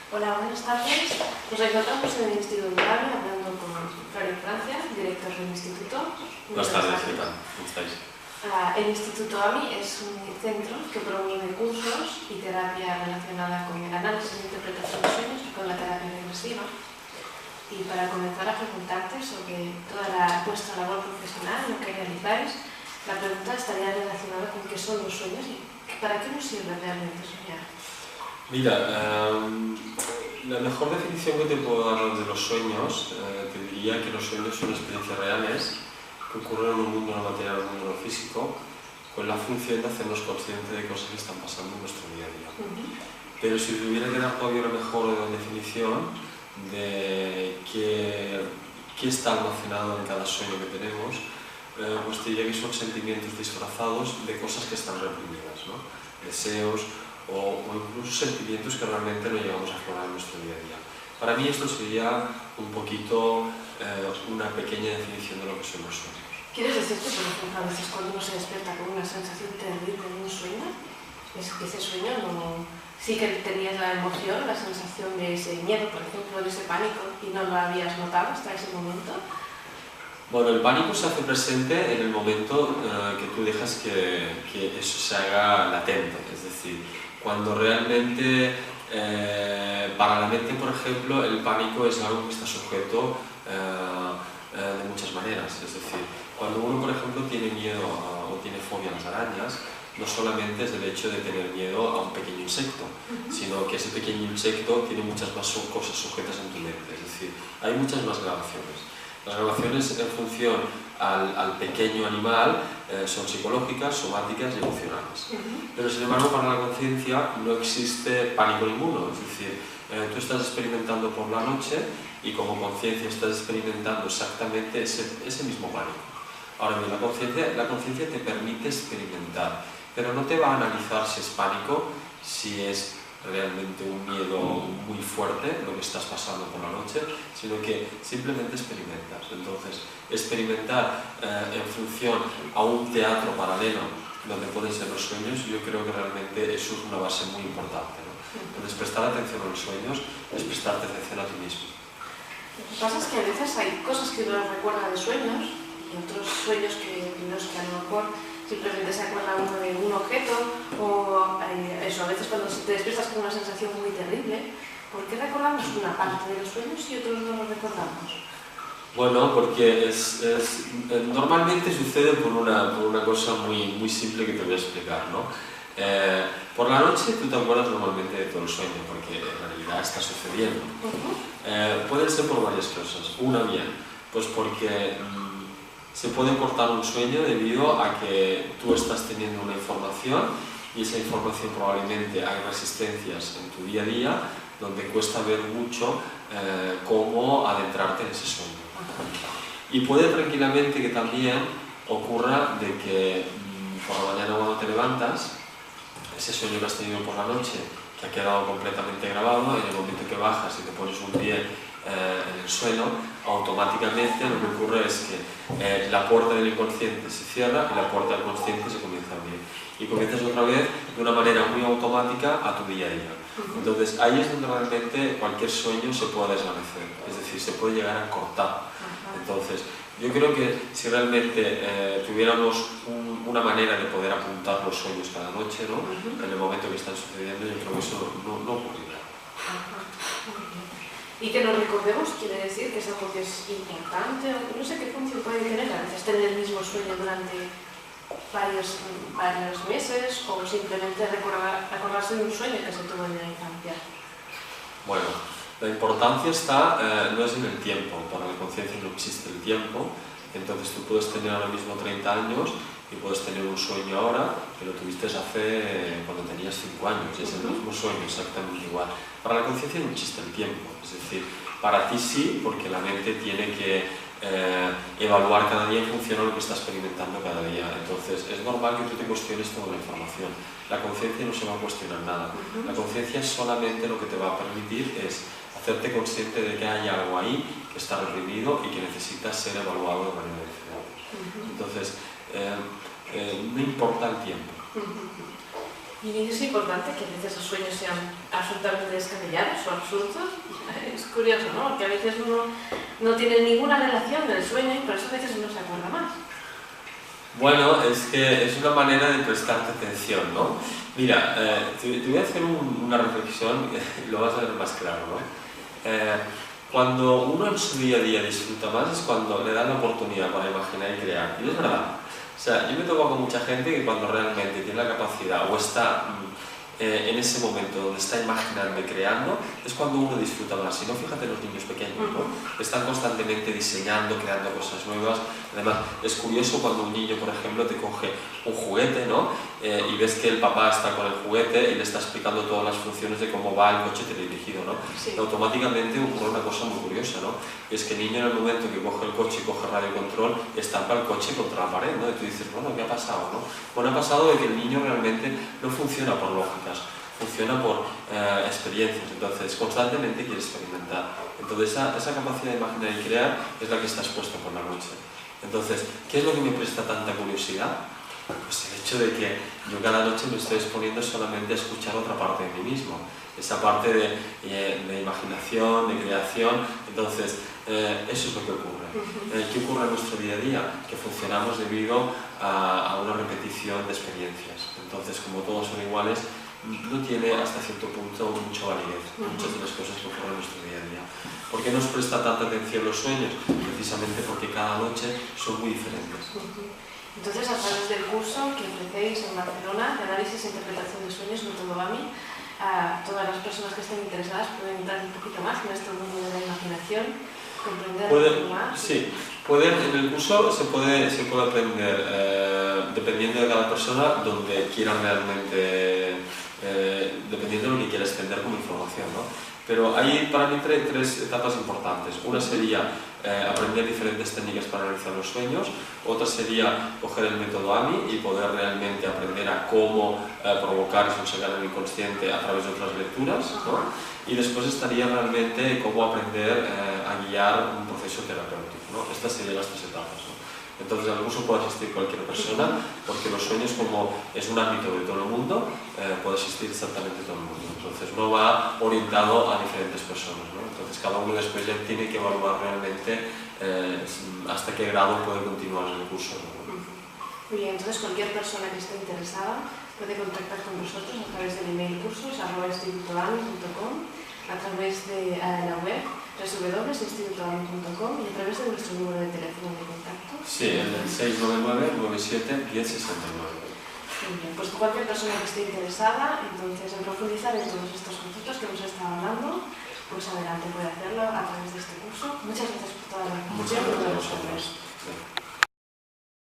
Hola, buenas tardes. Nos encontramos en el Instituto Ave hablando con Florio Francia, director del Instituto. Buenas tardes, ¿qué tal? ¿Cómo estáis? El Instituto AMI es un centro que promueve cursos y terapia relacionada con el análisis e interpretación de sueños y con la terapia regresiva. Y para comenzar a preguntarte sobre toda vuestra labor profesional, lo que realizáis, la pregunta estaría relacionada con qué son los sueños y para qué nos sirve realmente soñar. Mira, la mejor definición que te puedo dar de los sueños, te diría que los sueños son experiencias reales que ocurren en un mundo no material, en un mundo físico, con la función de hacernos conscientes de cosas que están pasando en nuestro día a día. Pero si tuviera que dar todavía una mejor definición de qué está almacenado en cada sueño que tenemos, pues te diría que son sentimientos disfrazados de cosas que están reprimidas, ¿no? Deseos o incluso sentimientos que realmente no llegamos a aflorar en nuestro día a día. Para mí esto sería un poquito una pequeña definición de lo que son los sueños. ¿Quieres decir que, por ejemplo, a veces cuando uno se despierta con una sensación terrible en un sueño, es que ese sueño no... sí que tenías la emoción, la sensación de ese miedo, por ejemplo, de ese pánico, y no lo habías notado hasta ese momento? Bueno, el pánico se hace presente en el momento que tú dejas que eso se haga latente, es decir, cuando realmente para la mente, por ejemplo, el pánico es algo que está sujeto de muchas maneras, es decir, cuando uno, por ejemplo, tiene miedo o tiene fobia a las arañas, no solamente es el hecho de tener miedo a un pequeño insecto, sino que ese pequeño insecto tiene muchas más cosas sujetas en tu mente, es decir, hay muchas más grabaciones. Las grabaciones en función al pequeño animal son psicológicas, somáticas y emocionales. Pero sin embargo, para la conciencia no existe pánico ninguno, es decir, tú estás experimentando por la noche y como conciencia estás experimentando exactamente ese mismo pánico. Ahora bien, la conciencia te permite experimentar, pero no te va a analizar si es pánico, si es realmente un miedo muy fuerte lo que estás pasando por la noche, sino que simplemente experimentas. Entonces, experimentar en función a un teatro paralelo donde pueden ser los sueños, yo creo que realmente eso es una base muy importante, ¿no? Entonces, prestar atención a los sueños es prestarte atención a ti mismo. Lo que pasa es que a veces hay cosas que uno recuerda de sueños y otros sueños que a lo mejor simplemente se acuerda uno de un objeto o eso, a veces cuando te despiertas con una sensación muy terrible. ¿Por qué recordamos una parte de los sueños y otros no los recordamos? Bueno, porque normalmente sucede por una cosa muy simple que te voy a explicar, ¿no? Por la noche tú te acuerdas normalmente de todo el sueño, porque en realidad está sucediendo. Pueden ser por varias cosas. Una bien, pues porque se puede cortar un sueño debido a que tú estás teniendo una información y esa información probablemente hay resistencias en tu día a día donde cuesta ver mucho cómo adentrarte en ese sueño. Y puede tranquilamente que también ocurra de que por la mañana cuando te levantas, ese sueño que has tenido por la noche, que ha quedado completamente grabado, en el momento que bajas y te pones un pie en el suelo, automáticamente lo que ocurre es que la puerta del inconsciente se cierra y la puerta del consciente se comienza a abrir. Y comienzas otra vez de una manera muy automática a tu día a día. Entonces ahí es donde realmente cualquier sueño se puede desvanecer, es decir, se puede llegar a cortar. Entonces yo creo que si realmente tuviéramos una manera de poder apuntar los sueños cada noche, ¿no? En el momento que están sucediendo, yo creo que eso no ocurrirá. Y que nos recordemos quiere decir que es algo que es importante, no sé qué función puede tener, a veces tener el mismo sueño durante varios meses o simplemente recordarse de un sueño que se tuvo en la infancia. Bueno, la importancia está, no es en el tiempo, para la conciencia no existe el tiempo, entonces tú puedes tener ahora mismo 30 años y puedes tener un sueño ahora que lo tuviste cuando tenías 5 años, y es el mismo sueño exactamente igual. Para la conciencia no existe el tiempo, es decir, para ti sí, porque la mente tiene que evaluar cada día en función a lo que está experimentando cada día. Entonces es normal que tú te cuestiones toda la información. La conciencia no se va a cuestionar nada. La conciencia solamente lo que te va a permitir es hacerte consciente de que hay algo ahí que está reprimido y que necesita ser evaluado de manera diferente. Entonces no importa el tiempo. Y es importante que a veces los sueños sean absolutamente descabellados o absurdos. Es curioso, ¿no? Porque a veces uno no tiene ninguna relación del sueño y por eso a veces uno se acuerda más. Bueno, es que es una manera de prestarte atención, ¿no? Mira, te voy a hacer una reflexión, lo vas a ver más claro, ¿no? Cuando uno en su día a día disfruta más es cuando le dan la oportunidad para imaginar y crear. Y es verdad. O sea, yo me toco con mucha gente que cuando realmente tiene la capacidad o está en ese momento donde está imaginando y creando, es cuando uno disfruta más. Si no, fíjate en los niños pequeños, ¿no? Están constantemente diseñando, creando cosas nuevas. Además, es curioso cuando un niño, por ejemplo, te coge un juguete, ¿no? Y ves que el papá está con el juguete y le está explicando todas las funciones de cómo va el coche teledirigido, ¿no? Sí. Y automáticamente ocurre una cosa muy curiosa, ¿no? Y es que el niño en el momento que coge el coche y coge radio control, estampa el coche contra la pared, ¿no? Y tú dices, bueno, ¿qué ha pasado, no? Bueno, ha pasado de que el niño realmente no funciona por lógicas, funciona por experiencias, entonces constantemente quiere experimentar. Entonces esa capacidad de imaginar y crear es la que está expuesta por la noche. Entonces, ¿qué es lo que me presta tanta curiosidad? Pues el hecho de que yo cada noche me estoy exponiendo solamente a escuchar otra parte de mí mismo, esa parte de imaginación, de creación. Entonces, eso es lo que ocurre. ¿Qué ocurre en nuestro día a día? Que funcionamos debido a una repetición de experiencias. Entonces, como todos son iguales, no tiene hasta cierto punto mucha validez muchas de las cosas que ocurren en nuestro día a día. ¿Por qué nos presta tanta atención los sueños? Precisamente porque cada noche son muy diferentes. Entonces, a través del curso que ofrecéis en Barcelona, de análisis e interpretación de sueños, método AMI, todas las personas que estén interesadas pueden entrar un poquito más en este mundo de la imaginación, comprender un poco más. Sí, en el curso se puede aprender, dependiendo de cada persona, donde quiera realmente, dependiendo de lo que quiera extender como información, ¿no? Pero hay para mí tres etapas importantes. Una sería aprender diferentes técnicas para analizar los sueños, otra sería coger el método AMI y poder realmente aprender a cómo provocar y sacar el inconsciente a través de otras lecturas, ¿no? Y después estaría realmente cómo aprender a guiar un proceso terapéutico, ¿no? Estas serían las tres etapas, ¿no? Entonces al curso puede asistir cualquier persona, porque los sueños, como es un ámbito de todo el mundo, puede asistir exactamente todo el mundo. Entonces no va orientado a diferentes personas, ¿no? Entonces cada uno después ya tiene que evaluar realmente hasta qué grado puede continuar en el curso, ¿no? Muy bien, entonces cualquier persona que esté interesada puede contactar con vosotros a través del email cursos@institutoami.com, a través de la web www.institutoami.com y a través de nuestro número de teléfono de contacto. Sí, el 699-97-1069. Muy bien, pues cualquier persona que esté interesada entonces en profundizar en todos estos conceptos que hemos estado hablando, pues adelante puede hacerlo a través de este curso. Muchas gracias por toda la información. Muchas gracias a vosotros.